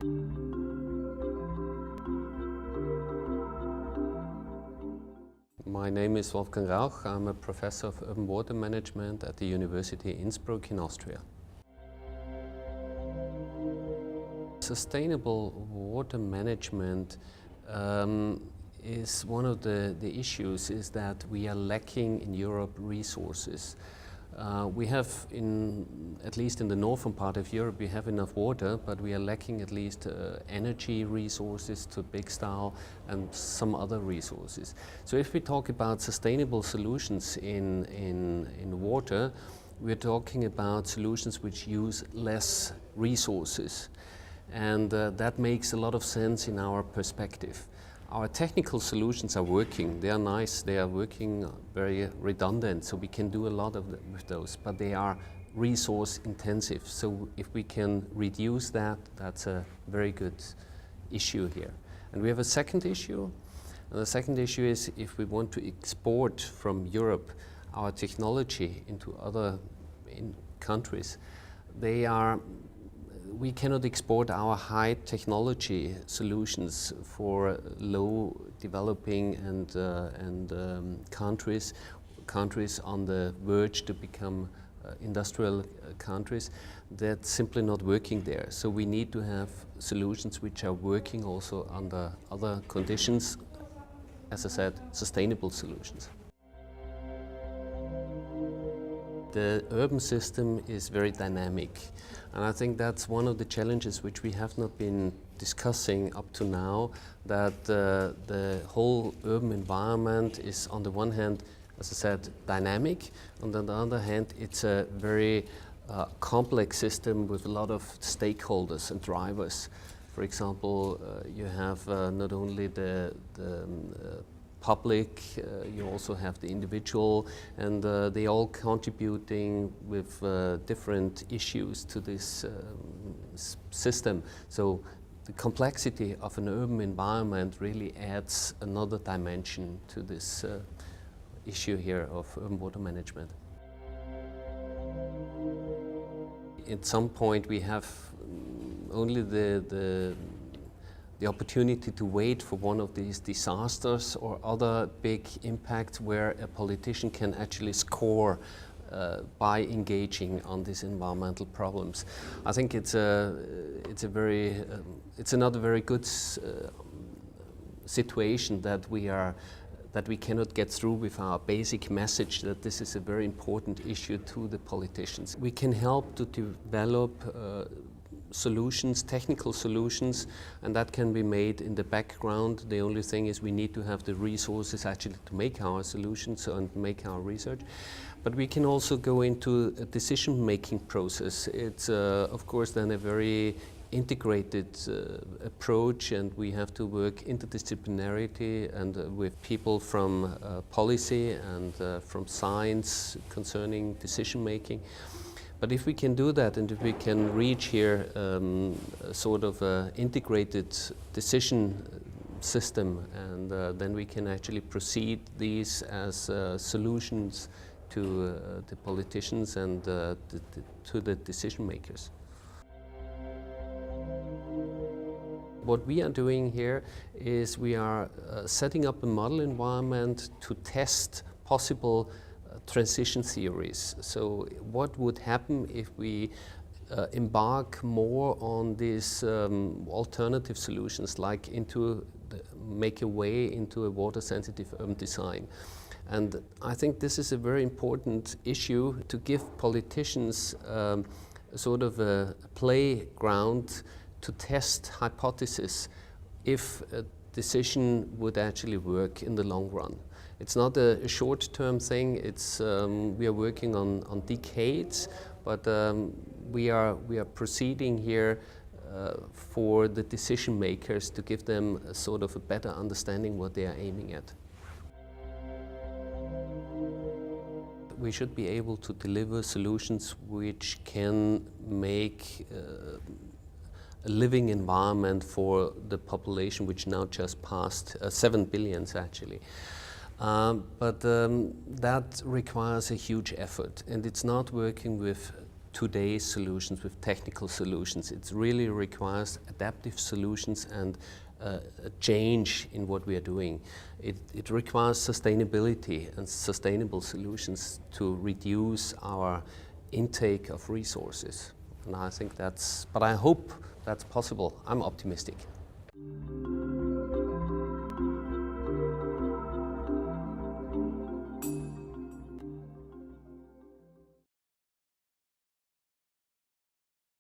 My name is Wolfgang Rauch. I'm a professor of urban water management at the University Innsbruck in Austria. Sustainable water management is one of the issues is that we are lacking in Europe resources. We have, at least in the northern part of Europe, we have enough water, but we are lacking at least energy resources to a big style and some other resources. So if we talk about sustainable solutions in water, we're talking about solutions which use less resources. And that makes a lot of sense in our perspective. Our technical solutions are working, they are nice, they are working very redundant, so we can do a lot of them with those, but they are resource intensive. So if we can reduce that, that's a very good issue here. And we have a second issue, and the second issue is if we want to export from Europe our technology into other countries, we cannot export our high technology solutions for low developing and countries on the verge to become industrial countries. That's simply not working there. So we need to have solutions which are working also under other conditions, as I said, sustainable solutions. The urban system is very dynamic, and I think that's one of the challenges which we have not been discussing up to now, that the whole urban environment is on the one hand, as I said, dynamic, and on the other hand it's a very complex system with a lot of stakeholders and drivers. For example, you have not only the public, you also have the individual, and they all contributing with different issues to this system. So the complexity of an urban environment really adds another dimension to this issue here of urban water management. At some point we have only the opportunity to wait for one of these disasters or other big impacts where a politician can actually score by engaging on these environmental problems. I think it's another very good situation that we cannot get through with our basic message that this is a very important issue to the politicians. We can help to develop solutions, technical solutions, and that can be made in the background. The only thing is we need to have the resources actually to make our solutions and make our research. But we can also go into a decision-making process. It's of course then a very integrated approach, and we have to work interdisciplinarity and with people from policy and from science concerning decision-making. But if we can do that, and if we can reach here sort of an integrated decision system, and then we can actually proceed these as solutions to the politicians and to the decision makers. What we are doing here is we are setting up a model environment to test possible transition theories. So what would happen if we embark more on these alternative solutions, like make a way into a water-sensitive urban design. And I think this is a very important issue to give politicians sort of a playground to test hypotheses if a decision would actually work in the long run. It's not a short-term thing. It's we are working on decades, but we are proceeding here for the decision makers to give them a sort of a better understanding what they are aiming at. We should be able to deliver solutions which can make a living environment for the population, which now just passed 7 billion actually. But that requires a huge effort, and it's not working with today's solutions, with technical solutions. It really requires adaptive solutions and a change in what we are doing. It requires sustainability and sustainable solutions to reduce our intake of resources. And I think but I hope that's possible. I'm optimistic.